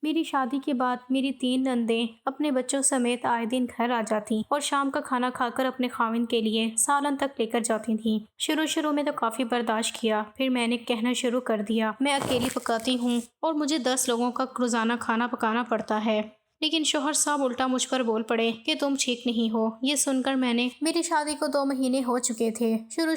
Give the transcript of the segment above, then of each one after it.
میری شادی کے بعد میری 3 نندیں اپنے بچوں سمیت آئے دن گھر آ جاتی اور شام کا کھانا کھا کر اپنے خاوند کے لیے سالن تک لے کر جاتی تھیں۔ شروع میں تو کافی برداشت کیا، پھر میں نے کہنا شروع کر دیا، میں اکیلی پکاتی ہوں اور مجھے 10 لوگوں کا روزانہ کھانا پکانا پڑتا ہے۔ لیکن شوہر صاحب الٹا مجھ پر بول پڑے کہ تم ٹھیک نہیں ہو۔ یہ سن کر میری شادی کو 2 مہینے ہو چکے تھے۔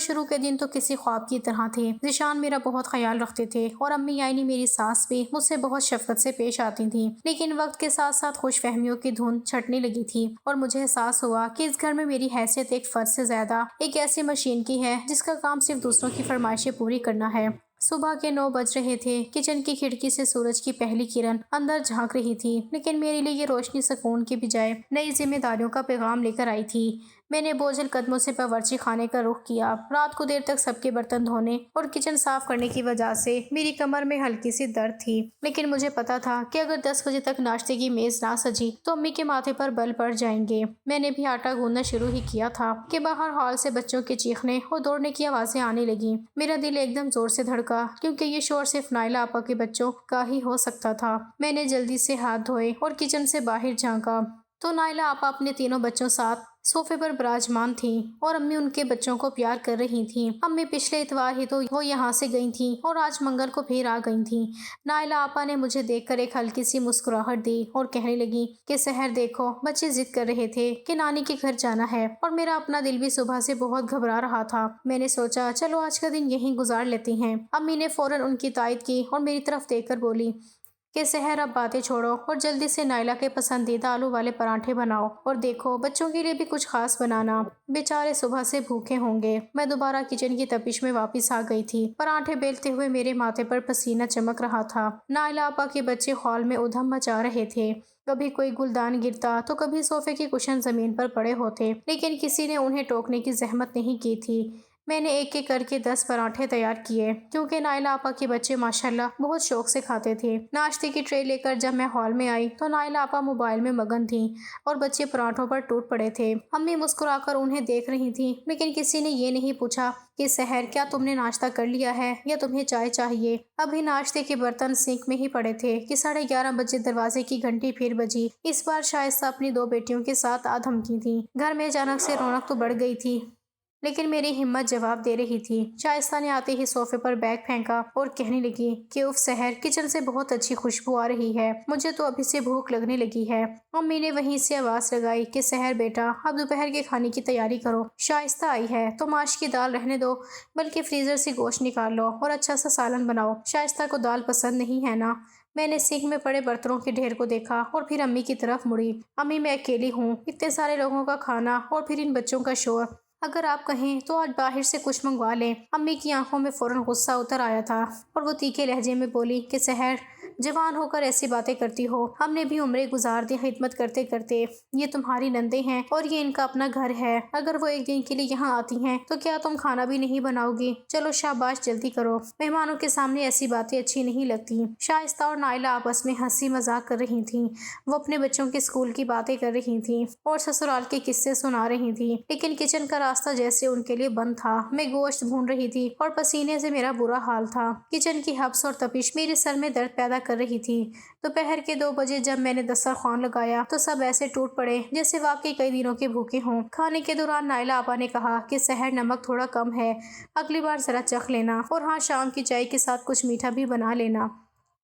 شروع کے دن تو کسی خواب کی طرح تھے۔ ذیشان میرا بہت خیال رکھتے تھے اور امی یعنی میری ساس بھی مجھ سے بہت شفقت سے پیش آتی تھیں۔ لیکن وقت کے ساتھ ساتھ خوش فہمیوں کی دھند چھٹنے لگی تھی اور مجھے احساس ہوا کہ اس گھر میں میری حیثیت ایک فرد سے زیادہ ایک ایسی مشین کی ہے جس کا کام صرف دوسروں کی فرمائشیں پوری کرنا ہے۔ صبح کے 9 بج رہے تھے۔ کچن کی کھڑکی سے سورج کی پہلی کرن اندر جھانک رہی تھی، لیکن میرے لیے یہ روشنی سکون کے بجائے نئی ذمہ داریوں کا پیغام لے کر آئی تھی۔ میں نے بوجھل قدموں سے باورچی خانے کا رخ کیا۔ رات کو دیر تک سب کے برتن دھونے اور کچن صاف کرنے کی وجہ سے میری کمر میں ہلکی سی درد تھی، لیکن مجھے پتا تھا کہ اگر 10 بجے تک ناشتے کی میز نہ سجی تو امی کے ماتھے پر بل پڑ جائیں گے۔ میں نے بھی آٹا گوندنا شروع ہی کیا تھا کہ باہر ہال سے بچوں کے چیخنے اور دوڑنے کی آوازیں آنے لگیں۔ میرا دل ایک دم زور سے دھڑکا کیونکہ یہ شور صرف نائلہ آپا کے بچوں کا ہی ہو سکتا تھا۔ میں نے جلدی سے ہاتھ دھوئے اور کچن سے باہر جھانکا تو نائلہ آپا اپنے تینوں بچوں ساتھ صوفے پر براجمان تھیں اور امی ان کے بچوں کو پیار کر رہی تھیں۔ امی پچھلے اتوار ہی تو وہ یہاں سے گئی تھیں اور آج منگل کو پھر آ گئی تھیں۔ نائلہ آپا نے مجھے دیکھ کر ایک ہلکی سی مسکراہٹ دی اور کہنے لگی کہ سحر دیکھو، بچے ضد کر رہے تھے کہ نانی کے گھر جانا ہے اور میرا اپنا دل بھی صبح سے بہت گھبرا رہا تھا۔ میں نے سوچا چلو آج کا دن یہیں گزار لیتے ہیں۔ امی نے فوراً ان کی تائید کی اور میری طرف دیکھ کر بولی کہ سحر اب باتیں چھوڑو اور جلدی سے نائلہ کے پسندیدہ آلو والے پراٹھے بناؤ اور دیکھو بچوں کے لیے بھی کچھ خاص بنانا، بیچارے صبح سے بھوکے ہوں گے۔ میں دوبارہ کچن کی تپش میں واپس آ گئی تھی۔ پراٹھے بیلتے ہوئے میرے ماتھے پر پسینہ چمک رہا تھا۔ نائلہ آپا کے بچے ہال میں ادھم مچا رہے تھے، کبھی کوئی گلدان گرتا تو کبھی صوفے کے کشن زمین پر پڑے ہوتے، لیکن کسی نے انہیں ٹوکنے کی زحمت نہیں کی تھی۔ میں نے ایک ایک کر کے 10 پراٹھے تیار کیے کیونکہ نائلہ آپا کے بچے ماشاءاللہ بہت شوق سے کھاتے تھے۔ ناشتے کی ٹرے لے کر جب میں ہال میں آئی تو نائلہ آپا موبائل میں مگن تھیں اور بچے پراٹھوں پر ٹوٹ پڑے تھے۔ امی مسکرا کر انہیں دیکھ رہی تھیں، لیکن کسی نے یہ نہیں پوچھا کہ سحر کیا تم نے ناشتہ کر لیا ہے یا تمہیں چائے چاہیے۔ ابھی ناشتے کے برتن سنک میں ہی پڑے تھے کہ 11:30 بجے دروازے کی گھنٹی پھر بجی۔ اس بار شائستہ اپنی 2 بیٹیوں کے ساتھ آ دھمکی تھی۔ گھر میں اچانک سے رونق تو بڑھ گئی تھی، لیکن میری ہمت جواب دے رہی تھی۔ شائستہ نے آتے ہی صوفے پر بیگ پھینکا اور کہنے لگی کہ اف سحر، کچن سے بہت اچھی خوشبو آ رہی ہے، مجھے تو ابھی سے بھوک لگنے لگی ہے۔ امی نے وہیں سے آواز لگائی کہ سحر بیٹا، اب دوپہر کے کھانے کی تیاری کرو۔ شائستہ آئی ہے تو ماش کی دال رہنے دو، بلکہ فریزر سے گوشت نکال لو اور اچھا سا سالن بناؤ۔ شائستہ کو دال پسند نہیں ہے نا؟ میں نے سنک میں پڑے برتنوں کے ڈھیر کو دیکھا اور پھر امی کی طرف مڑی۔ امی میں اکیلی ہوں، اتنے سارے لوگوں کا کھانا اور پھر ان بچوں کا شور، اگر آپ کہیں تو آج باہر سے کچھ منگوا لیں۔ امی کی آنکھوں میں فوراً غصہ اتر آیا تھا اور وہ تیکھے لہجے میں بولی کہ سحر، جوان ہو کر ایسی باتیں کرتی ہو، ہم نے بھی عمریں گزار دی خدمت کرتے کرتے، یہ تمہاری نندیں ہیں اور یہ ان کا اپنا گھر ہے، اگر وہ ایک دن کے لیے یہاں آتی ہیں تو کیا تم کھانا بھی نہیں بناؤ گی؟ چلو شاباش، جلدی کرو، مہمانوں کے سامنے ایسی باتیں اچھی نہیں لگتی۔ شائستہ اور نائلہ آپس میں ہنسی مذاق کر رہی تھیں، وہ اپنے بچوں کے اسکول کی باتیں کر رہی تھیں اور سسرال کے قصے سنا رہی تھیں، لیکن کچن کا راستہ جیسے ان کے لیے بند تھا۔ میں گوشت بھون رہی تھی اور پسینے سے میرا برا حال تھا۔ کچن کی حبس اور تپش میرے سر میں درد پیدا کر رہی تھی۔ دوپہر کے 2 بجے جب میں نے دسترخوان لگایا تو سب ایسے ٹوٹ پڑے جیسے واقعی کئی دنوں کے بھوکے ہوں۔ کھانے کے دوران نائلہ آپا نے کہا کہ سحر، نمک تھوڑا کم ہے، اگلی بار ذرا چکھ لینا، اور ہاں، شام کی چائے کے ساتھ کچھ میٹھا بھی بنا لینا۔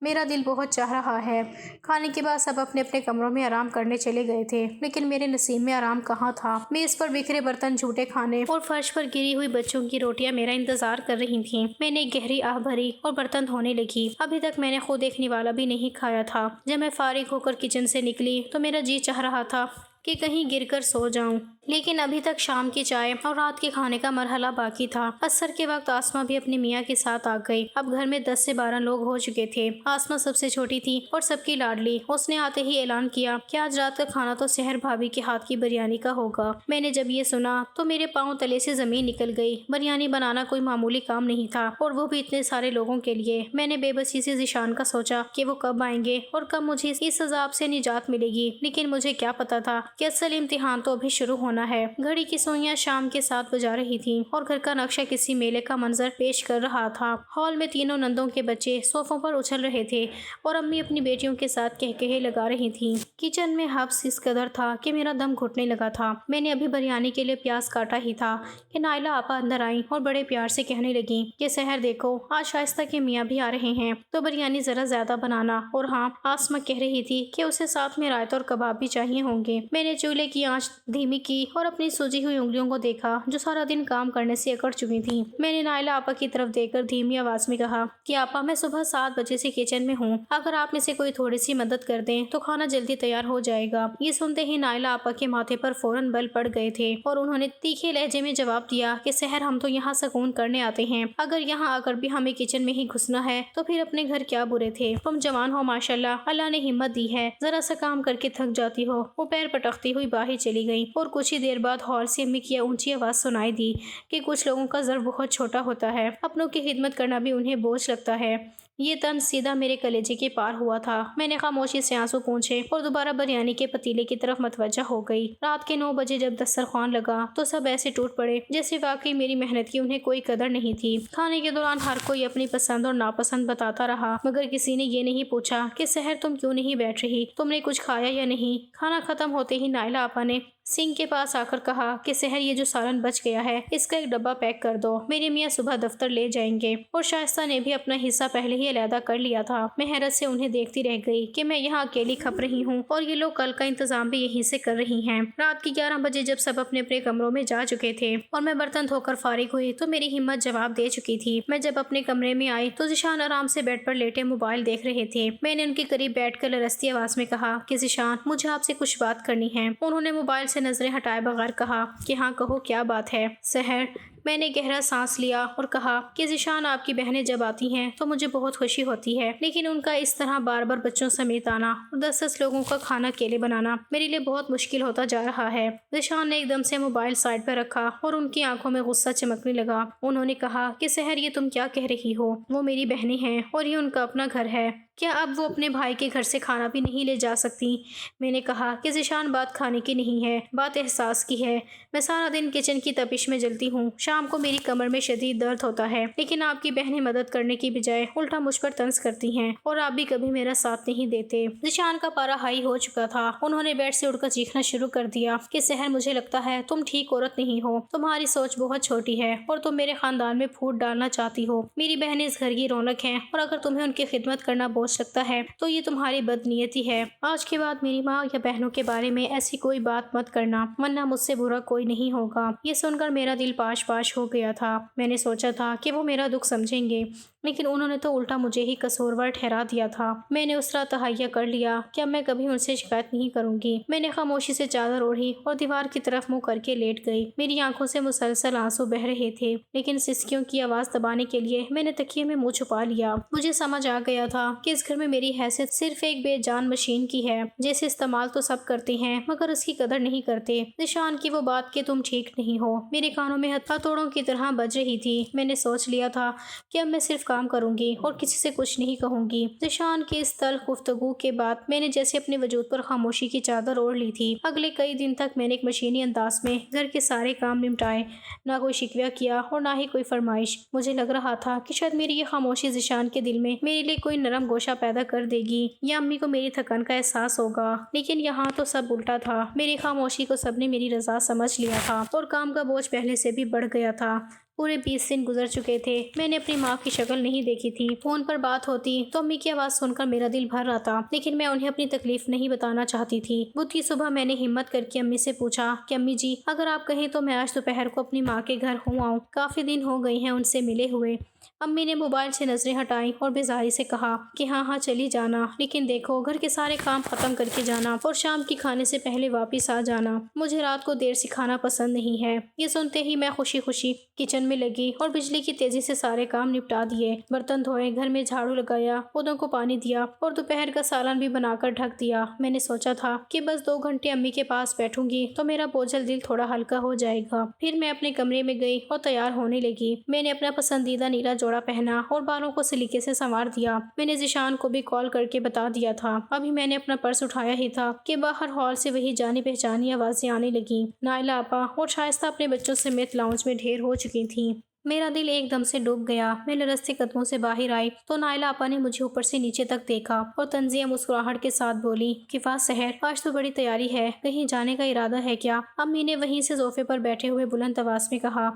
میرا دل بہت چاہ رہا ہے۔ کھانے کے بعد سب اپنے اپنے کمروں میں آرام کرنے چلے گئے تھے، لیکن میرے نصیب میں آرام کہاں تھا۔ میز پر بکھرے برتن، جھوٹے کھانے اور فرش پر گری ہوئی بچوں کی روٹیاں میرا انتظار کر رہی تھیں۔ میں نے گہری آہ بھری اور برتن دھونے لگی۔ ابھی تک میں نے خود ایک نوالا بھی نہیں کھایا تھا۔ جب میں فارغ ہو کر کچن سے نکلی تو میرا جی چاہ رہا تھا کہ کہیں گر کر سو جاؤں، لیکن ابھی تک شام کی چائے اور رات کے کھانے کا مرحلہ باقی تھا۔ عصر کے وقت آسماء بھی اپنے میاں کے ساتھ آ گئی۔ اب گھر میں 10 سے 12 لوگ ہو چکے تھے۔ آسماء سب سے چھوٹی تھی اور سب کی لاڈلی۔ اس نے آتے ہی اعلان کیا کہ آج رات کا کھانا تو سحر بھابھی کے ہاتھ کی بریانی کا ہوگا۔ میں نے جب یہ سنا تو میرے پاؤں تلے سے زمین نکل گئی۔ بریانی بنانا کوئی معمولی کام نہیں تھا، اور وہ بھی اتنے سارے لوگوں کے لیے۔ میں نے بے بسی سے ذیشان کا سوچا کہ وہ کب آئیں گے اور کب مجھے اس عذاب سے نجات ملے گی، لیکن مجھے کیا پتا تھا کہ اصل امتحان تو ابھی شروع ہونا ہونا ہے۔ گھڑی کی سوئیاں شام کے 7 بجا رہی تھیں اور گھر کا نقشہ کسی میلے کا منظر پیش کر رہا تھا۔ ہال میں تینوں نندوں کے بچے صوفوں پر اچھل رہے تھے اور امی اپنی بیٹیوں کے ساتھ کہکہے لگا رہی تھیں۔ کچن میں حبس اس قدر تھا کہ میرا دم گھٹنے لگا تھا۔ میں نے ابھی بریانی کے لیے پیاز کاٹا ہی تھا کہ نائلہ آپا اندر آئیں اور بڑے پیار سے کہنے لگیں کہ سحر دیکھو، آج شائستہ کے میاں بھی آ رہے ہیں تو بریانی ذرا زیادہ بنانا، اور ہاں، آسمہ کہہ رہی تھی کہ اسے ساتھ میں رائتا اور کباب بھی چاہیے ہوں گے۔ میں نے چولہے کی آنچ دھیمی کی اور اپنی سوجی ہوئی انگلیوں کو دیکھا جو سارا دن کام کرنے سے اکڑ چکی تھیں۔ میں نے نائلہ آپا کی طرف دیکھ کر دھیمی آواز میں کہا کہ آپا، میں صبح 7 بجے سے کچن میں ہوں، اگر آپ میں سے کوئی تھوڑی سی مدد کر دیں تو کھانا جلدی تیار ہو جائے گا۔ یہ سنتے ہی نائلہ آپا کے ماتھے پر فوراً بل پڑ گئے تھے اور انہوں نے تیکھے لہجے میں جواب دیا کہ سحر، ہم تو یہاں سکون کرنے آتے ہیں، اگر یہاں آ کر بھی ہمیں کچن میں ہی گھسنا ہے تو پھر اپنے گھر کیا برے تھے۔ تم جوان ہو ماشاءاللہ، اللہ نے ہمت دی ہے، ذرا سا کام کر کے تھک جاتی ہو۔ وہ پیر پٹکتی ہوئی باہر چلی گئی اور کچھ ہی دیر بعد ہال سے امی کی اونچی آواز سنائی دی کہ کچھ لوگوں کا ظرف بہت چھوٹا ہوتا ہے، اپنوں کی خدمت کرنا بھی انہیں بوجھ لگتا ہے۔ یہ طنز سیدھا میرے کلیجے کے پار ہوا تھا۔ میں نے خاموشی سے آنسو پونچھے اور دوبارہ بریانی کے پتیلے کی طرف متوجہ ہو گئی۔ رات کے 9 بجے جب دسترخوان لگا تو سب ایسے ٹوٹ پڑے جیسے واقعی میری محنت کی انہیں کوئی قدر نہیں تھی۔ کھانے کے دوران ہر کوئی اپنی پسند اور ناپسند بتاتا رہا، مگر کسی نے یہ نہیں پوچھا کہ سحر تم کیوں نہیں بیٹھ رہی، تم نے کچھ کھایا یا نہیں۔ کھانا ختم ہوتے ہی نائلہ آپا نے سنک کے پاس آ کر کہا کہ سحر، یہ جو سالن بچ گیا ہے اس کا ایک ڈبہ پیک کر دو، میرے میاں صبح دفتر لے جائیں گے۔ اور شائستہ نے بھی اپنا حصہ پہلے ہی علیحدہ کر لیا تھا۔ میں حیرت سے انہیں دیکھتی رہ گئی کہ میں یہاں اکیلی کھپ رہی ہوں اور یہ لوگ کل کا انتظام بھی یہیں سے کر رہی ہیں۔ رات کی 11 بجے جب سب اپنے اپنے کمروں میں جا چکے تھے اور میں برتن دھو کر فارغ ہوئی تو میری ہمت جواب دے چکی تھی۔ میں جب اپنے کمرے میں آئی تو ذیشان آرام سے بیڈ پر لیٹے موبائل دیکھ رہے تھے۔ میں نے ان کے قریب بیٹھ کر لرزتی آواز میں کہا کہ ذیشان، مجھے آپ سے کچھ بات کرنی ہے۔ انہوں نے موبائل سے نظریں ہٹائے بغیر کہا کہ ہاں کہو، کیا بات ہے سحر؟ میں نے گہرا سانس لیا اور کہا کہ ذیشان، آپ کی بہنیں جب آتی ہیں تو مجھے بہت خوشی ہوتی ہے، لیکن ان کا اس طرح بار بار بچوں سمیت آنا اور 10 لوگوں کا کھانا اکیلے بنانا میرے لیے بہت مشکل ہوتا جا رہا ہے۔ ذیشان نے ایک دم سے موبائل سائڈ پر رکھا اور ان کی آنکھوں میں غصہ چمکنے لگا۔ انہوں نے کہا کہ سحر، یہ تم کیا کہہ رہی ہو؟ وہ میری بہنیں ہیں اور یہ ان کا اپنا گھر ہے، کیا اب وہ اپنے بھائی کے گھر سے کھانا بھی نہیں لے جا سکتی؟ میں نے کہا کہ ذیشان، بات کھانے کی نہیں ہے، بات احساس کی ہے۔ میں سارا دن کچن کی تپش میں جلتی ہوں، شام کو میری کمر میں شدید درد ہوتا ہے، لیکن آپ کی بہنیں مدد کرنے کی بجائے الٹا مجھ پر طنز کرتی ہیں اور آپ بھی کبھی میرا ساتھ نہیں دیتے۔ ذیشان کا پارا ہائی ہو چکا تھا۔ انہوں نے بیڈ سے اٹھ کر چیخنا شروع کر دیا کہ سحر، مجھے لگتا ہے تم ٹھیک عورت نہیں ہو، تمہاری سوچ بہت چھوٹی ہے اور تم میرے خاندان میں پھوٹ ڈالنا چاہتی ہو۔ میری بہنیں اس گھر کی رونق ہیں اور اگر تمہیں ان کی خدمت کرنا بوجھ لگتا ہے تو یہ تمہاری بدنیتی ہے۔ آج کے بعد میری ماں یا بہنوں کے بارے میں ایسی کوئی بات مت کرنا، ورنہ مجھ سے برا کوئی نہیں ہوگا۔ یہ سن کر میرا دل پاش پاش ہو گیا تھا۔ میں نے سوچا تھا کہ وہ میرا دکھ سمجھیں گے، لیکن انہوں نے تو الٹا مجھے ہی قصوروار ٹھہرا دیا تھا۔ میں نے اس طرح تہیہ کر لیا کہ اب میں کبھی ان سے شکایت نہیں کروں گی۔ میں نے خاموشی سے چادر اوڑھی اور دیوار کی طرف منہ کر کے لیٹ گئی۔ میری آنکھوں سے مسلسل آنسو بہہ رہے تھے، لیکن سسکیوں کی آواز دبانے کے لیے میں نے تکیے میں منہ چھپا لیا۔ مجھے سمجھ آ گیا تھا کہ اس گھر میں میری حیثیت صرف ایک بے جان مشین کی ہے جیسے استعمال تو سب کرتے ہیں مگر اس کی قدر نہیں کرتے۔ ذیشان کی وہ بات کہ تم ٹھیک نہیں ہو میرے کانوں میں ہتھوڑوں کی طرح بج رہی تھی۔ میں نے سوچ لیا تھا کہ اب میں صرف کام کروں گی اور کسی سے کچھ نہیں کہوں گی۔ ذیشان کی اس تلخ گفتگو کے بعد میں نے جیسے اپنے وجود پر خاموشی کی چادر اوڑھ لی تھی۔ اگلے کئی دن تک میں نے ایک مشینی انداز میں گھر کے سارے کام نمٹائے، نہ کوئی شکوہ کیا اور نہ ہی کوئی فرمائش۔ مجھے لگ رہا تھا کہ شاید میری یہ خاموشی ذیشان کے دل میں میرے لیے کوئی نرم گوشہ پیدا کر دے گی یا امی کو میری تھکن کا احساس ہوگا، لیکن یہاں تو سب الٹا تھا۔ میری خاموشی کو سب نے میری رضا سمجھ لیا تھا اور کام کا بوجھ پہلے سے بھی بڑھ گیا تھا۔ پورے 20 دن گزر چکے تھے۔ میں نے اپنی ماں کی شکل نہیں دیکھی تھی۔ فون پر بات ہوتی تو امی کی آواز سن کر میرا دل بھر آتا، لیکن میں انہیں اپنی تکلیف نہیں بتانا چاہتی تھی۔ بدھ کی صبح میں نے ہمت کر کے امی سے پوچھا کہ امی جی، اگر آپ کہیں تو میں آج دوپہر کو اپنی ماں کے گھر ہوں آؤں، کافی دن ہو گئی ہیں ان سے ملے ہوئے۔ امی نے موبائل سے نظریں ہٹائیں اور بیزاری سے کہا کہ ہاں ہاں چلی جانا، لیکن دیکھو گھر کے سارے کام ختم کر کے جانا اور شام کی کھانے سے پہلے واپس آ جانا۔ مجھے رات کو دیر سے کھانا پسند نہیں ہے۔ یہ سنتے ہی میں خوشی خوشی کچن میں لگی اور بجلی کی تیزی سے سارے کام نپٹا دیے۔ برتن دھوئے، گھر میں جھاڑو لگایا، پودوں کو پانی دیا اور دوپہر کا سالن بھی بنا کر ڈھک دیا۔ میں نے سوچا تھا کہ بس 2 گھنٹے امی کے پاس بیٹھوں گی تو میرا بوجھل دل تھوڑا ہلکا ہو جائے گا۔ پھر میں اپنے کمرے میں گئی اور تیار ہونے لگی۔ میں نے اپنا پسندیدہ نیلا جوڑا پہنا اور بالوں کو سلیقے سے سنوار دیا۔ میں نے ذیشان کو بھی کال کر کے بتا دیا تھا۔ ابھی میں نے اپنا پرس اٹھایا ہی تھا کہ باہر ہال سے وہی جانی پہچانی آوازیں آنے لگیں۔ نائلہ آپا اور شائستہ اپنے بچوں سمیت لاؤنج میں ڈھیر ہو چکی تھیں۔ میرا دل ایک دم سے ڈوب گیا۔ میں لرزتے قدموں سے باہر آئی تو نائلہ آپا نے مجھے اوپر سے نیچے تک دیکھا اور طنزیہ مسکراہٹ کے ساتھ بولی کہ واہ سحر، آج تو بڑی تیاری ہے، کہیں جانے کا ارادہ ہے کیا؟ امی نے وہیں سے صوفے پر بیٹھے ہوئے بلند آواز میں کہا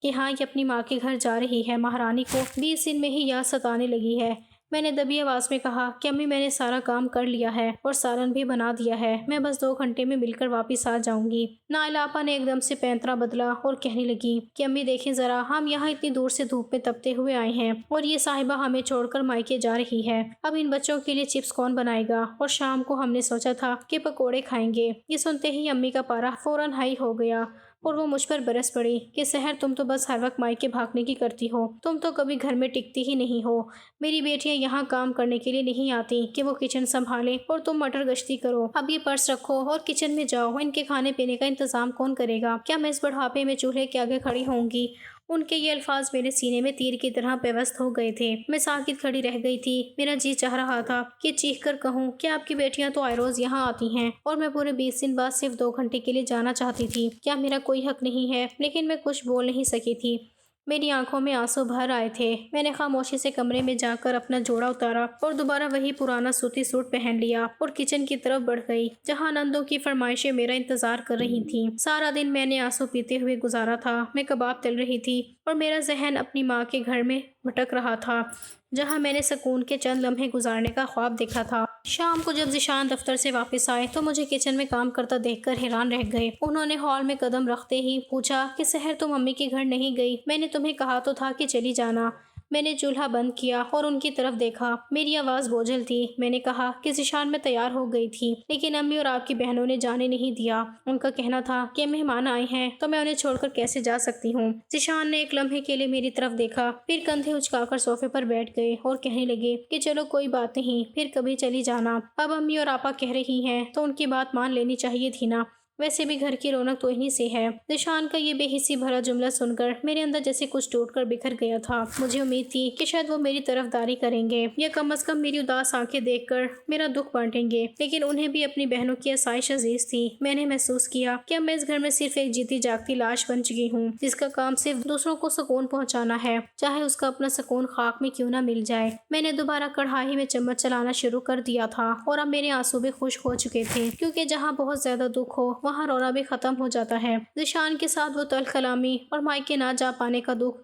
کہ ہاں، یہ اپنی ماں کے گھر جا رہی ہے۔ مہارانی کو 20 دن میں ہی یاد ستانے لگی ہے۔ میں نے دبی آواز میں کہا کہ امی، میں نے سارا کام کر لیا ہے اور سالن بھی بنا دیا ہے، میں بس 2 گھنٹے میں مل کر واپس آ جاؤں گی۔ نائلہ آپا نے ایک دم سے پینترا بدلا اور کہنے لگی کہ امی دیکھیں ذرا، ہم یہاں اتنی دور سے دھوپ میں تپتے ہوئے آئے ہیں اور یہ صاحبہ ہمیں چھوڑ کر مائکے جا رہی ہے۔ اب ان بچوں کے لیے چپس کون بنائے گا؟ اور شام کو ہم نے سوچا تھا کہ پکوڑے کھائیں گے۔ یہ سنتے ہی امی کا پارا فوراً ہائی ہو گیا اور وہ مجھ پر برس پڑی کہ سحر، تم تو بس ہر وقت مائکے بھاگنے کی کرتی ہو، تم تو کبھی گھر میں ٹکتی ہی نہیں ہو۔ میری بیٹیاں یہاں کام کرنے کے لیے نہیں آتی کہ وہ کچن سنبھالیں اور تم مٹر گشتی کرو۔ اب یہ پرس رکھو اور کچن میں جاؤ، ان کے کھانے پینے کا انتظام کون کرے گا؟ کیا میں اس بڑھاپے میں چولہے کے آگے کھڑی ہوں گی؟ ان کے یہ الفاظ میرے سینے میں تیر کی طرح پیوست ہو گئے تھے۔ میں ساکت کھڑی رہ گئی تھی۔ میرا جی چاہ رہا تھا کہ چیخ کر کہوں کہ آپ کی بیٹیاں تو آئے روز یہاں آتی ہیں اور میں پورے 20 دن بعد صرف 2 گھنٹے کے لیے جانا چاہتی تھی۔ کیا میرا کوئی حق نہیں ہے؟ لیکن میں کچھ بول نہیں سکی تھی۔ میری آنکھوں میں آنسو بھر آئے تھے۔ میں نے خاموشی سے کمرے میں جا کر اپنا جوڑا اتارا اور دوبارہ وہی پرانا سوتی سوٹ پہن لیا اور کچن کی طرف بڑھ گئی جہاں نندوں کی فرمائشیں میرا انتظار کر رہی تھیں۔ سارا دن میں نے آنسو پیتے ہوئے گزارا تھا۔ میں کباب تل رہی تھی اور میرا ذہن اپنی ماں کے گھر میں بھٹک رہا تھا جہاں میں نے سکون کے چند لمحے گزارنے کا خواب دیکھا تھا۔ شام کو جب ذیشان دفتر سے واپس آئے تو مجھے کچن میں کام کرتا دیکھ کر حیران رہ گئے۔ انہوں نے ہال میں قدم رکھتے ہی پوچھا کہ سحر، تم امی کے گھر نہیں گئی؟ میں نے تمہیں کہا تو تھا کہ چلی جانا۔ میں نے چولہا بند کیا اور ان کی طرف دیکھا۔ میری آواز بوجھل تھی۔ میں نے کہا کہ ذیشان، میں تیار ہو گئی تھی لیکن امی اور آپ کی بہنوں نے جانے نہیں دیا۔ ان کا کہنا تھا کہ مہمان آئے ہیں تو میں انہیں چھوڑ کر کیسے جا سکتی ہوں۔ ذیشان نے ایک لمحے کے لیے میری طرف دیکھا، پھر کندھے اچکا کر صوفے پر بیٹھ گئے اور کہنے لگے کہ چلو کوئی بات نہیں، پھر کبھی چلی جانا۔ اب امی اور آپا کہہ رہی ہیں تو ان کی بات مان لینی چاہیے تھی نا، ویسے بھی گھر کی رونق تو انہی سے ہے۔ ذیشان کا یہ بے حسی بھرا جملہ سن کر میرے اندر جیسے کچھ ٹوٹ کر بکھر گیا تھا۔ مجھے امید تھی کہ شاید وہ میری طرفداری کریں گے یا کم از کم میری اداس آنکھیں دیکھ کر میرا دکھ بانٹیں گے، لیکن انہیں بھی اپنی بہنوں کی آسائش عزیز تھی۔ میں نے محسوس کیا کہ اب میں اس گھر میں صرف ایک جیتی جاگتی لاش بن چکی ہوں جس کا کام صرف دوسروں کو سکون پہنچانا ہے، چاہے اس کا اپنا سکون خاک میں کیوں نہ مل جائے۔ میں نے دوبارہ کڑھائی میں چمچ چلانا شروع کر دیا تھا اور اب میرے آنسو بھی خشک ہو چکے تھے، کیونکہ جہاں بہت زیادہ دکھ ہو وہاں رونا بھی ختم ہو جاتا ہے۔ ذیشان کے ساتھ وہ تلخ کلامی اور مائکے نہ جا پانے کا دکھ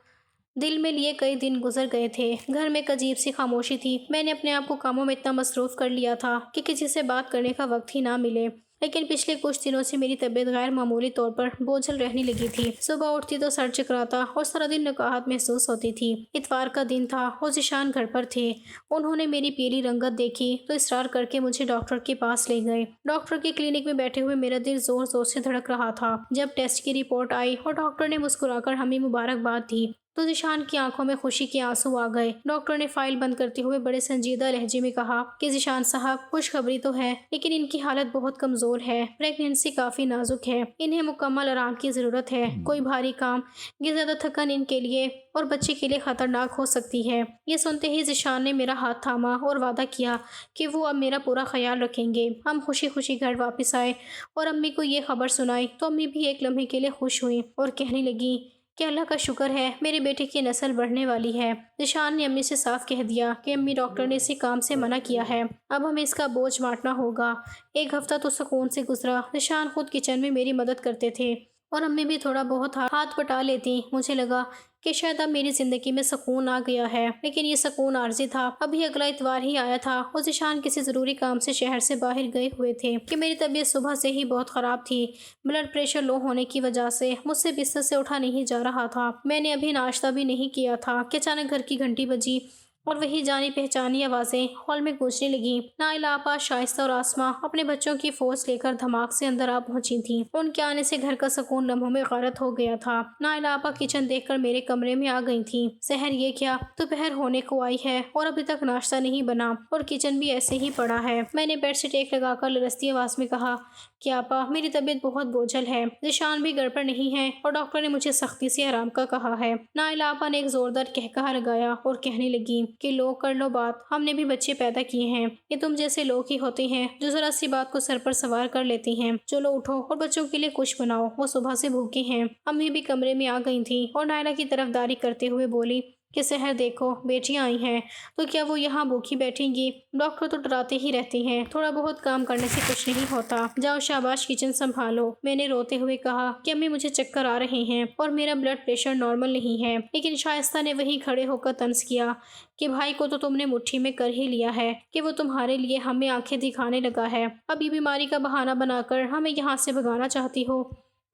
دل میں لیے کئی دن گزر گئے تھے۔ گھر میں ایک عجیب سی خاموشی تھی۔ میں نے اپنے آپ کو کاموں میں اتنا مصروف کر لیا تھا کہ کسی سے بات کرنے کا وقت ہی نہ ملے، لیکن پچھلے کچھ دنوں سے میری طبیعت غیر معمولی طور پر بوجھل رہنے لگی تھی۔ صبح اٹھتی تو سر چکراتا اور سارا دن نقاہت محسوس ہوتی تھی۔ اتوار کا دن تھا اور ذیشان گھر پر تھے۔ انہوں نے میری پیلی رنگت دیکھی تو اصرار کر کے مجھے ڈاکٹر کے پاس لے گئے۔ ڈاکٹر کے کلینک میں بیٹھے ہوئے میرا دل زور زور سے دھڑک رہا تھا۔ جب ٹیسٹ کی رپورٹ آئی اور ڈاکٹر نے مسکرا کر ہمیں مبارکباد دی تو ذیشان کی آنکھوں میں خوشی کے آنسو آ گئے۔ ڈاکٹر نے فائل بند کرتے ہوئے بڑے سنجیدہ لہجے میں کہا کہ ذیشان صاحب، خوشخبری تو ہے لیکن ان کی حالت بہت کمزور ہے، پریگنینسی کافی نازک ہے، انہیں مکمل آرام کی ضرورت ہے، کوئی بھاری کام یا زیادہ تھکن ان کے لیے اور بچے کے لیے خطرناک ہو سکتی ہے۔ یہ سنتے ہی ذیشان نے میرا ہاتھ تھاما اور وعدہ کیا کہ وہ اب میرا پورا خیال رکھیں گے۔ ہم خوشی خوشی گھر واپس آئے اور امی کو یہ خبر سنائی تو امی بھی ایک لمحے کے لیے خوش ہوئیں اور کہنے لگی کہ اللہ کا شکر ہے، میرے بیٹے کی نسل بڑھنے والی ہے۔ ذیشان نے امی سے صاف کہہ دیا کہ امی، ڈاکٹر نے اسی کام سے منع کیا ہے، اب ہمیں اس کا بوجھ بانٹنا ہوگا۔ ایک ہفتہ تو سکون سے گزرا۔ ذیشان خود کچن میں میری مدد کرتے تھے اور امی بھی تھوڑا بہت ہاتھ بٹا لیتی۔ مجھے لگا کہ شاید اب میری زندگی میں سکون آ گیا ہے، لیکن یہ سکون عارضی تھا۔ ابھی اگلا اتوار ہی آیا تھا اور ذیشان کسی ضروری کام سے شہر سے باہر گئے ہوئے تھے کہ میری طبیعت صبح سے ہی بہت خراب تھی۔ بلڈ پریشر لو ہونے کی وجہ سے مجھ سے بستر سے اٹھا نہیں جا رہا تھا۔ میں نے ابھی ناشتہ بھی نہیں کیا تھا کہ اچانک گھر کی گھنٹی بجی اور وہی جانی پہچانی آوازیں ہال میں گونجنے لگیں۔ نائلہ آپا، شائستہ اور آسماں اپنے بچوں کی فوج لے کر دھماک سے اندر آ پہنچی تھیں۔ ان کے آنے سے گھر کا سکون لمحوں میں غارت ہو گیا تھا۔ نائلہ آپا کچن دیکھ کر میرے کمرے میں آ گئی تھیں۔ سحر، یہ کیا؟ دوپہر ہونے کو آئی ہے اور ابھی تک ناشتہ نہیں بنا اور کچن بھی ایسے ہی پڑا ہے۔ میں نے بیڈ سے ٹیک لگا کر لرزتی آواز میں کہا کہ آپا، میری طبیعت بہت بوجھل ہے، ذیشان بھی گھر پر نہیں ہے اور ڈاکٹر نے مجھے سختی سے آرام کا کہا ہے۔ نائلہ آپا نے ایک زوردار قہقہا لگایا اور کہنے لگی کہ لو، کر لو بات، ہم نے بھی بچے پیدا کیے ہیں، یہ تم جیسے لوگ ہی ہوتے ہیں جو ذرا سی بات کو سر پر سوار کر لیتے ہیں۔ چلو اٹھو اور بچوں کے لیے کچھ بناؤ، وہ صبح سے بھوکے ہیں۔ امی بھی کمرے میں آ گئی تھیں اور نائلہ کی طرف داری کرتے ہوئے بولی کہ سحر دیکھو، بیٹیاں آئی ہیں تو کیا وہ یہاں بھوکی بیٹھیں گی؟ ڈاکٹر تو ڈراتے ہی رہتے ہیں، تھوڑا بہت کام کرنے سے کچھ نہیں ہوتا، جاؤ شاباش کچن سنبھالو۔ میں نے روتے ہوئے کہا کہ امی مجھے چکر آ رہے ہیں اور میرا بلڈ پریشر نارمل نہیں ہے، لیکن شائستہ نے وہیں کھڑے ہو کر طنز کیا کہ بھائی کو تو تم نے مٹھی میں کر ہی لیا ہے کہ وہ تمہارے لیے ہمیں آنکھیں دکھانے لگا ہے، اب یہ بیماری کا بہانہ بنا کر ہمیں یہاں سے بھگانا چاہتی ہو۔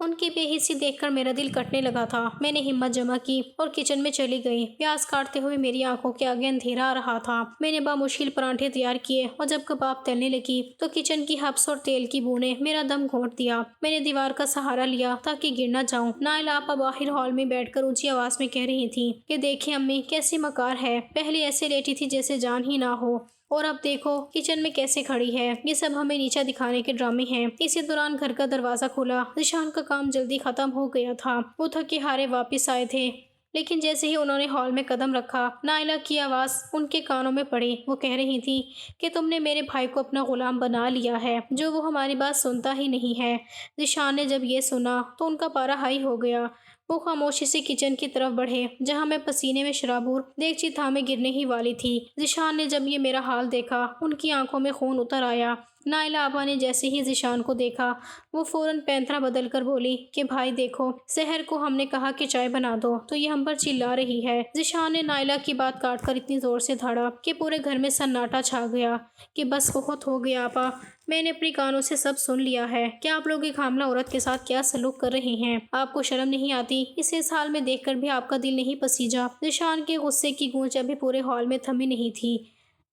ان کی بے حسی دیکھ کر میرا دل کٹنے لگا تھا۔ میں نے ہمت جمع کی اور کچن میں چلی گئی۔ پیاز کاٹتے ہوئے میری آنکھوں کے آگے اندھیرا آ رہا تھا۔ میں نے بامشکل پراٹھے تیار کیے اور جب کباب تلنے لگی تو کچن کی ہبس اور تیل کی بوندیں میرا دم گھونٹ دیا۔ میں نے دیوار کا سہارا لیا تاکہ گر نہ جاؤں۔ نائلہ آپا باہر ہال میں بیٹھ کر اونچی آواز میں کہہ رہی تھی کہ دیکھیں امی، کیسی مکار ہے، پہلے ایسے لیٹی تھی جیسے جان ہی نہ ہو، اور اب دیکھو کچن میں کیسے کھڑی ہے۔ یہ سب ہمیں نیچا دکھانے کے ڈرامے ہیں۔ اسی دوران گھر کا دروازہ کھلا۔ ذیشان کا کام جلدی ختم ہو گیا تھا، وہ تھکے ہارے واپس آئے تھے، لیکن جیسے ہی انہوں نے ہال میں قدم رکھا، نائلہ کی آواز ان کے کانوں میں پڑی۔ وہ کہہ رہی تھی کہ تم نے میرے بھائی کو اپنا غلام بنا لیا ہے، جو وہ ہماری بات سنتا ہی نہیں ہے۔ ذیشان نے جب یہ سنا تو ان کا پارا ہائی ہو گیا۔ وہ خاموشی سے کچن کی طرف بڑھے جہاں میں پسینے میں شرابور دیگچی تھامے گرنے ہی والی تھی۔ ذیشان نے جب یہ میرا حال دیکھا، ان کی آنکھوں میں خون اتر آیا۔ نائلہ آپا نے جیسے ہی ذیشان کو دیکھا، وہ فوراً پینترا بدل کر بولی کہ بھائی دیکھو، سحر کو ہم نے کہا کہ چائے بنا دو تو یہ ہم پر چلا رہی ہے۔ ذیشان نے نائلہ کی بات کاٹ کر اتنی زور سے دھاڑا کہ پورے گھر میں سناٹا چھا گیا کہ بس بہت ہو گیا آپا، میں نے اپنی کانوں سے سب سن لیا ہے کہ آپ لوگ ایک حاملہ عورت کے ساتھ کیا سلوک کر رہے ہیں۔ آپ کو شرم نہیں آتی؟ اسے اس حال میں دیکھ کر بھی آپ کا دل نہیں پسیجا؟ ذیشان کے غصے کی گونج ابھی پورے ہال میں تھمی نہیں تھی۔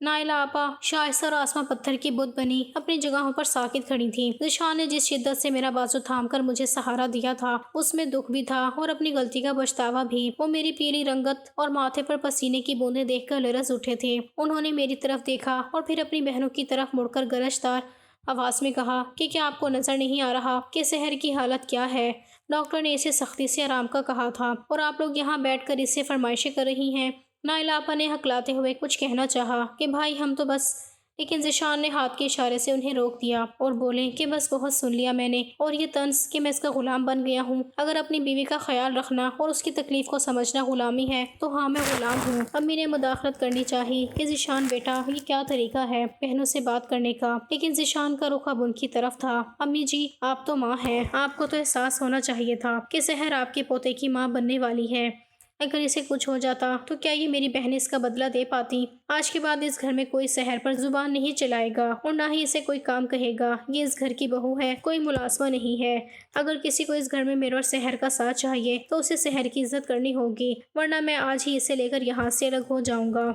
نائلہ آپا، شائستہ اور آسماں پتھر کی بت بنی اپنی جگہوں پر ساکت کھڑی تھیں۔ ذیشان نے جس شدت سے میرا بازو تھام کر مجھے سہارا دیا تھا، اس میں دکھ بھی تھا اور اپنی غلطی کا پچھتاوا بھی۔ وہ میری پیلی رنگت اور ماتھے پر پسینے کی بوندیں دیکھ کر لرز اٹھے تھے۔ انہوں نے میری طرف دیکھا اور پھر اپنی بہنوں کی طرف مڑ کر گرجدار آواز میں کہا کہ کیا آپ کو نظر نہیں آ رہا کہ سحر کی حالت کیا ہے؟ ڈاکٹر نے اسے سختی سے آرام کا کہا تھا اور آپ لوگ یہاں بیٹھ کر اس سے فرمائشیں کر رہی ہیں۔ نائلہ آپا نے ہکلاتے ہوئے کچھ کہنا چاہا کہ بھائی ہم تو بس، لیکن ذیشان نے ہاتھ کے اشارے سے انہیں روک دیا اور بولے کہ بس بہت سن لیا میں نے، اور یہ طنز کہ میں اس کا غلام بن گیا ہوں۔ اگر اپنی بیوی کا خیال رکھنا اور اس کی تکلیف کو سمجھنا غلامی ہے تو ہاں میں غلام ہوں۔ امی نے مداخلت کرنی چاہی کہ ذیشان بیٹا، یہ کیا طریقہ ہے بہنوں سے بات کرنے کا، لیکن ذیشان کا رخ اب ان کی طرف تھا۔ امی جی، آپ تو ماں ہیں، آپ کو تو احساس ہونا چاہیے تھا کہ سحر آپ کے پوتے کی ماں بننے والی ہے۔ اگر اسے کچھ ہو جاتا تو کیا یہ میری بہنیں اس کا بدلہ دے پاتی؟ آج کے بعد اس گھر میں کوئی سحر پر زبان نہیں چلائے گا اور نہ ہی اسے کوئی کام کہے گا۔ یہ اس گھر کی بہو ہے، کوئی ملازمہ نہیں ہے۔ اگر کسی کو اس گھر میں میرے اور سحر کا ساتھ چاہیے تو اسے سحر کی عزت کرنی ہوگی، ورنہ میں آج ہی اسے لے کر یہاں سے الگ ہو جاؤں گا۔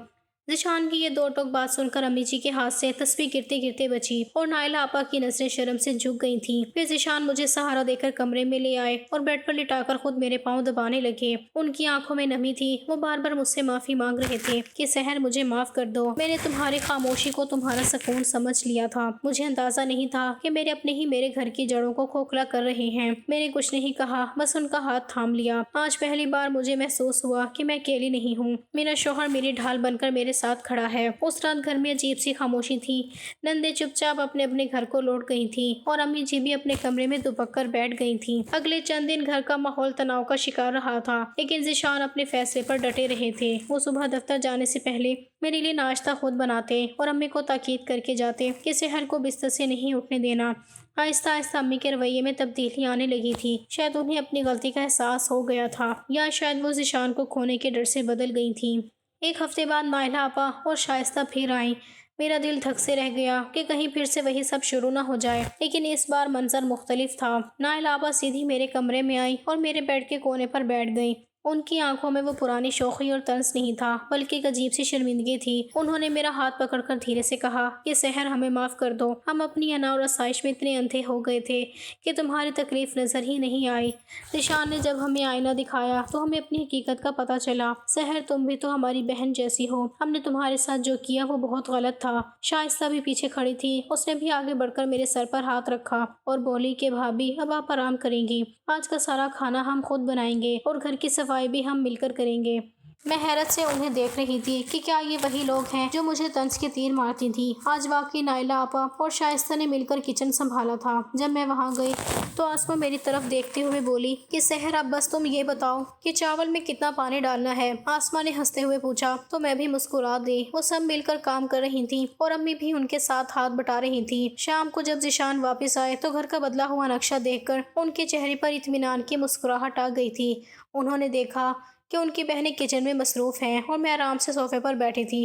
ذیشان کی یہ دو ٹوک بات سن کر امی جی کے ہاتھ سے تسبیح گرتے گرتے بچی اور نائلہ آپا کی نظریں شرم سے جھک گئی تھیں۔ پھر ذیشان مجھے سہارا دے کر کمرے میں لے آئے اور بیڈ پر لٹا کر خود میرے پاؤں دبانے لگے۔ ان کی آنکھوں میں نمی تھی، وہ بار بار مجھ سے معافی مانگ رہے تھے کہ سحر مجھے معاف کر دو، میں نے تمہاری خاموشی کو تمہارا سکون سمجھ لیا تھا، مجھے اندازہ نہیں تھا کہ میرے اپنے ہی میرے گھر کی جڑوں کو کھوکھلا کر رہے ہیں۔ میں نے کچھ نہیں کہا، بس ان کا ہاتھ تھام لیا۔ آج پہلی بار مجھے محسوس ہوا کہ میں اکیلی نہیں ہوں، میرا شوہر میری ڈھال بن کر میرے ساتھ کھڑا ہے۔ اس رات گھر میں عجیب سی خاموشی تھی۔ نندیں چپ چاپ اپنے اپنے گھر کو لوٹ گئی تھیں اور امی جی بھی اپنے کمرے میں دبک کر بیٹھ گئی تھیں۔ اگلے چند دن گھر کا ماحول تناؤ کا شکار رہا تھا، لیکن ذیشان اپنے فیصلے پر ڈٹے رہے تھے۔ وہ صبح دفتر جانے سے پہلے میرے لیے ناشتہ خود بناتے اور امی کو تاکید کر کے جاتے کہ سحر کو بستر سے نہیں اٹھنے دینا۔ آہستہ آہستہ امی کے رویے میں تبدیلی آنے لگی تھی۔ شاید انہیں اپنی غلطی کا احساس ہو گیا تھا، یا شاید وہ ذیشان کو کھونے کے ڈر سے بدل گئی تھیں۔ ایک ہفتے بعد نائلہ آپا اور شائستہ پھر آئیں۔ میرا دل دھک سے رہ گیا کہ کہیں پھر سے وہی سب شروع نہ ہو جائے، لیکن اس بار منظر مختلف تھا۔ نائلہ آپا سیدھی میرے کمرے میں آئیں اور میرے بیڈ کے کونے پر بیٹھ گئیں۔ ان کی آنکھوں میں وہ پرانی شوخی اور طنز نہیں تھا بلکہ ایک عجیب سی شرمندگی تھی۔ انہوں نے میرا ہاتھ پکڑ کر دھیرے سے کہا کہ سحر ہمیں معاف کر دو، ہم اپنی انا اور آسائش میں اتنے اندھے ہو گئے تھے کہ تمہاری تکلیف نظر ہی نہیں آئی۔ ذیشان نے جب ہمیں آئینہ دکھایا تو ہمیں اپنی حقیقت کا پتہ چلا۔ سحر تم بھی تو ہماری بہن جیسی ہو، ہم نے تمہارے ساتھ جو کیا وہ بہت غلط تھا۔ شائستہ بھی پیچھے کھڑی تھی، اس نے بھی آگے بڑھ کر میرے سر پر ہاتھ رکھا اور بولی کہ بھابھی اب آپ آرام کریں گی، آج کا سارا کھانا ہم خود بنائیں گے اور گھر کی صفائی بھی ہم مل کر کریں گے۔ میں حیرت سے انہیں دیکھ رہی تھی کہ کیا یہ وہی لوگ ہیں جو مجھے طنز کے تیر مارتی تھی۔ آج واقعی نائلہ آپا اور شائستہ نے مل کر کچن سنبھالا تھا۔ جب میں وہاں گئی تو آسما میری طرف دیکھتے ہوئے بولی کہ سحر اب بس تم یہ بتاؤ کہ چاول میں کتنا پانی ڈالنا ہے۔ آسما نے ہنستے ہوئے پوچھا تو میں بھی مسکرا دی۔ وہ سب مل کر کام کر رہی تھیں اور امی بھی ان کے ساتھ ہاتھ بٹا رہی تھیں۔ شام کو جب ذیشان واپس آئے تو گھر کا بدلا ہوا نقشہ دیکھ کر ان کے چہرے پر اطمینان کی مسکراہٹ آ گئی تھی۔ انہوں نے دیکھا کہ ان کی بہنیں کچن میں مصروف ہیں اور میں آرام سے صوفے پر بیٹھی تھی۔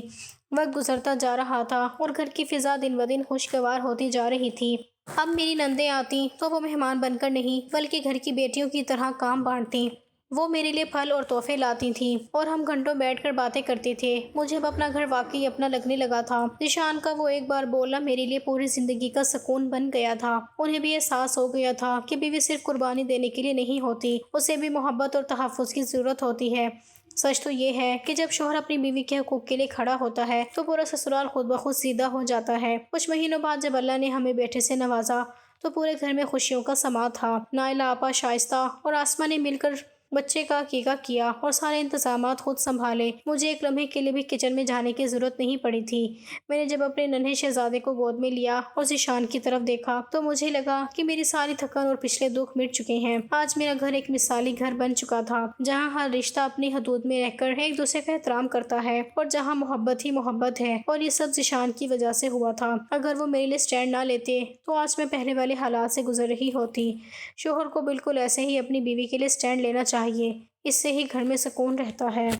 وقت گزرتا جا رہا تھا اور گھر کی فضا دن بدن خوشگوار ہوتی جا رہی تھی۔ اب میری نندیں آتی تو وہ مہمان بن کر نہیں بلکہ گھر کی بیٹیوں کی طرح کام بانٹتی۔ وہ میرے لیے پھل اور تحفے لاتی تھیں اور ہم گھنٹوں بیٹھ کر باتیں کرتے تھے۔ مجھے اب اپنا گھر واقعی اپنا لگنے لگا تھا۔ ذیشان کا وہ ایک بار بولنا میرے لیے پوری زندگی کا سکون بن گیا تھا۔ انہیں بھی احساس ہو گیا تھا کہ بیوی صرف قربانی دینے کے لیے نہیں ہوتی، اسے بھی محبت اور تحفظ کی ضرورت ہوتی ہے۔ سچ تو یہ ہے کہ جب شوہر اپنی بیوی کے حقوق کے لیے کھڑا ہوتا ہے تو پورا سسرال خود بخود سیدھا ہو جاتا ہے۔ کچھ مہینوں بعد جب اللہ نے ہمیں بیٹے سے نوازا تو پورے گھر میں خوشیوں کا سماں تھا۔ نائلہ آپا، شائستہ اور آسما نے مل کر بچے کا عقیقہ کیا اور سارے انتظامات خود سنبھالے۔ مجھے ایک لمحے کے لیے بھی کچن میں جانے کی ضرورت نہیں پڑی تھی۔ میں نے جب اپنے ننھے شہزادے کو گود میں لیا اور ذیشان کی طرف دیکھا تو مجھے لگا کہ میری ساری تھکن اور پچھلے دکھ مٹ چکے ہیں۔ آج میرا گھر ایک مثالی گھر بن چکا تھا جہاں ہر رشتہ اپنی حدود میں رہ کر ایک دوسرے کا احترام کرتا ہے اور جہاں محبت ہی محبت ہے، اور یہ سب ذیشان کی وجہ سے ہوا تھا۔ اگر وہ میرے لیے سٹینڈ نہ لیتے تو آج میں پہلے والے حالات سے گزر رہی ہوتی۔ شوہر کو بالکل ایسے ہی اپنی بیوی کے لیے سٹینڈ لینا چاہیے، اس سے ہی گھر میں سکون رہتا ہے۔